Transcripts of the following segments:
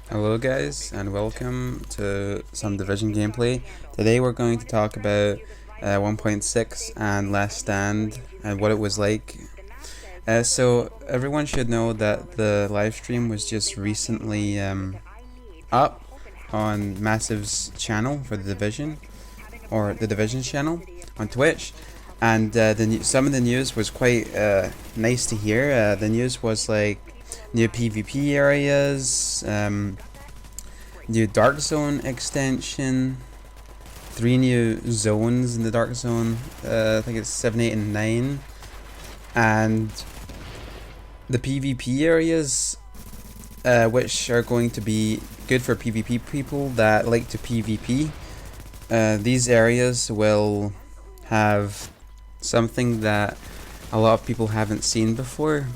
Hello guys and welcome to some Division gameplay. Today we're going to talk about 1.6 and Last Stand and what it was like. So everyone should know that the live stream was just recently up on Massive's channel for the Division, or the Division channel on Twitch. And some of the news was quite nice to hear. The news was like new PvP areas, new Dark Zone extension, 3 new zones in the Dark Zone, I think it's 7, 8 and 9, and the PvP areas, which are going to be good for PvP people that like to PvP. These areas will have something that a lot of people haven't seen before.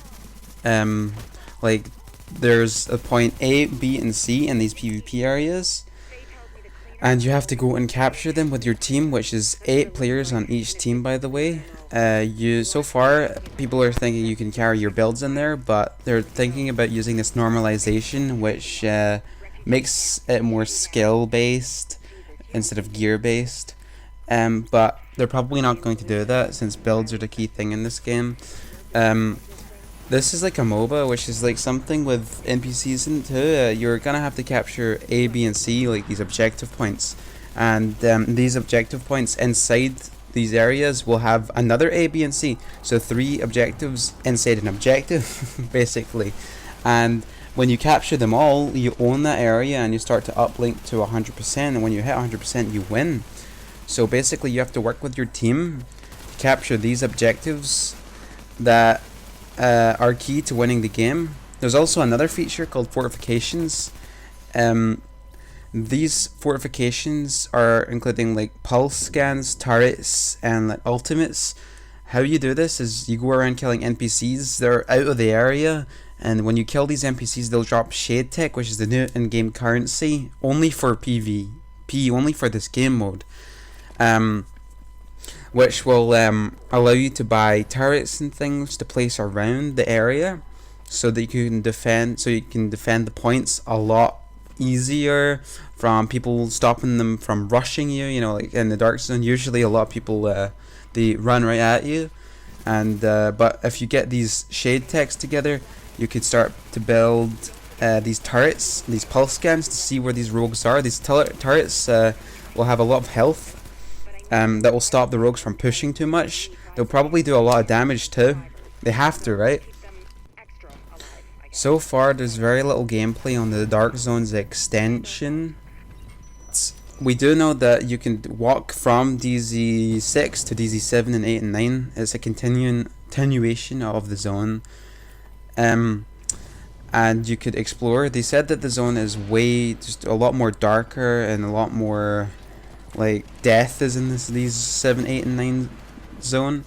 Like there's a point A, B, and C in these PvP areas, and you have to go and capture them with your team, which is 8 players on each team, by the way. So far people are thinking you can carry your builds in there, but they're thinking about using this normalization, which makes it more skill based instead of gear based. But they're probably not going to do that since builds are the key thing in this game. This is like a MOBA, which is like something with NPCs in too. You're gonna have to capture A, B, and C, like these objective points, and these objective points inside these areas will have another A, B, and C. So 3 objectives inside an objective, basically. And when you capture them all, you own that area and you start to uplink to 100%. And when you hit 100%, you win. So basically, you have to work with your team to capture these objectives that are key to winning the game. There's also another feature called fortifications. These fortifications are including like pulse scans, turrets, and like ultimates. How you do this is you go around killing NPCs. They're out of the area, and when you kill these NPCs, they'll drop shade tech, which is the new in-game currency, only for PvP, only for this game mode. Which will allow you to buy turrets and things to place around the area, so that you can defend the points a lot easier from people stopping them from rushing you. You know, like in the Dark Zone, usually a lot of people they run right at you, and but if you get these shade techs together, you could start to build these turrets, these pulse scans, to see where these rogues are. These turrets will have a lot of health. That will stop the rogues from pushing too much. They'll probably do a lot of damage too. They have to, right? So far, there's very little gameplay on the Dark Zones extension. We do know that you can walk from DZ6 to DZ7 and 8 and 9. It's a continuation of the zone. And you could explore. They said that the zone is just a lot more darker and a lot more like death is in these 7, 8, and 9 zone.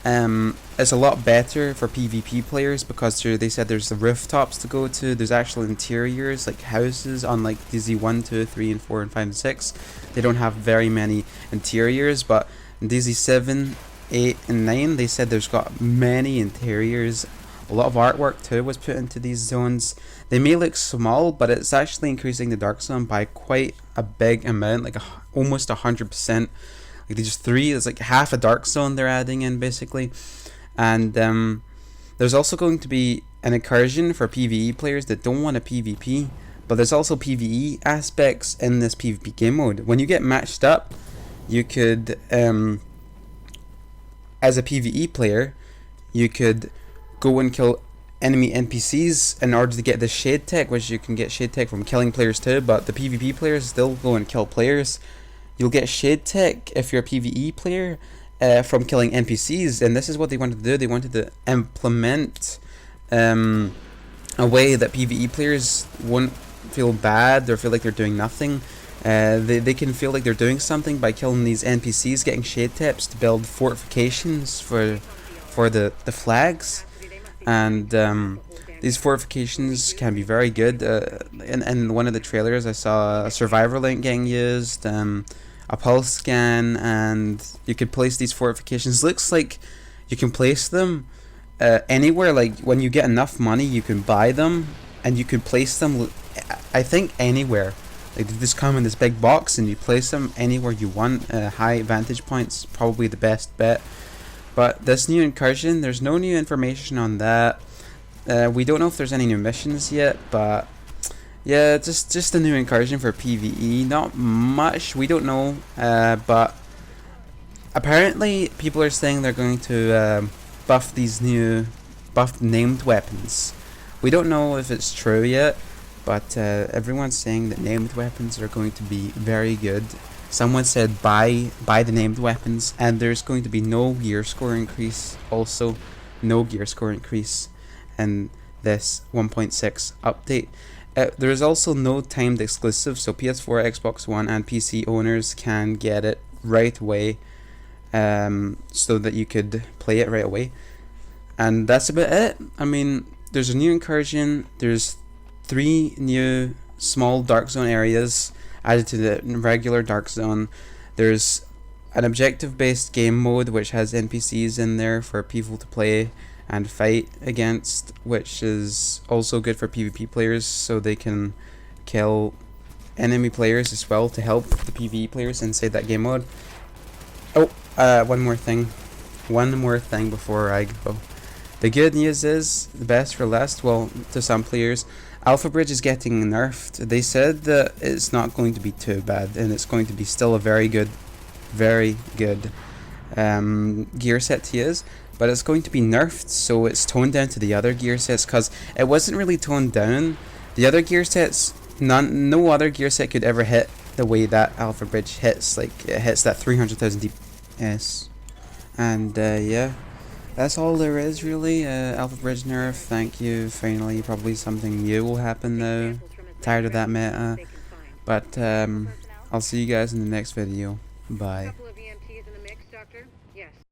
It's a lot better for PvP players because they said there's the rooftops to go to. There's actual interiors like houses on like DZ1, 2, 3, and 4, and 5, and 6. They don't have very many interiors, but in DZ7, 8, and 9 they said there's got many interiors. A lot of artwork too was put into these zones. They may look small, but it's actually increasing the Dark Zone by quite a big amount, like almost 100%. Like they just it's like half a Dark Zone they're adding in basically. And there's also going to be an incursion for PvE players that don't want a PvP, but there's also PvE aspects in this PvP game mode. When you get matched up, you could as a PvE player, you could go and kill enemy NPCs in order to get the shade tech, which you can get shade tech from killing players too, but the PvP players still go and kill players. You'll get shade tech if you're a PvE player from killing NPCs, and this is what they wanted to do. They wanted to implement a way that PvE players won't feel bad or feel like they're doing nothing. They can feel like they're doing something by killing these NPCs, getting shade tips to build fortifications for the flags. And these fortifications can be very good. In one of the trailers I saw a survivor link getting used, a pulse scan, and you could place these fortifications. Looks like you can place them anywhere. Like when you get enough money you can buy them, and you can place them I think anywhere. Like, they just come in this big box and you place them anywhere you want. High vantage points, probably the best bet. But this new incursion, there's no new information on that. We don't know if there's any new missions yet, but yeah, just a new incursion for PvE. Not much, we don't know, but apparently people are saying they're going to buff named weapons. We don't know if it's true yet, but everyone's saying that named weapons are going to be very good. Someone said buy the named weapons, and there's going to be no gear score increase. Also, no gear score increase in this 1.6 update. There is also no timed exclusive, so PS4, Xbox One, and PC owners can get it right away, so that you could play it right away. And that's about it. I mean, there's a new incursion. There's 3 new small dark zone areas added to the regular dark zone. There's an objective based game mode which has NPCs in there for people to play and fight against, which is also good for PvP players, so they can kill enemy players as well to help the PvE players inside that game mode. Oh, one more thing before I go. The good news is, the best for last, well, to some players, Alpha Bridge is getting nerfed. They said that it's not going to be too bad, and it's going to be still a very good gear set to use, but it's going to be nerfed, so it's toned down to the other gear sets, because it wasn't really toned down. The other gear sets, no other gear set could ever hit the way that Alpha Bridge hits. Like, it hits that 300,000 DPS. And yeah, that's all there is really. Alpha Bridge nerf, thank you. Finally, probably something new will happen now. Tired of that meta. But I'll see you guys in the next video. Bye.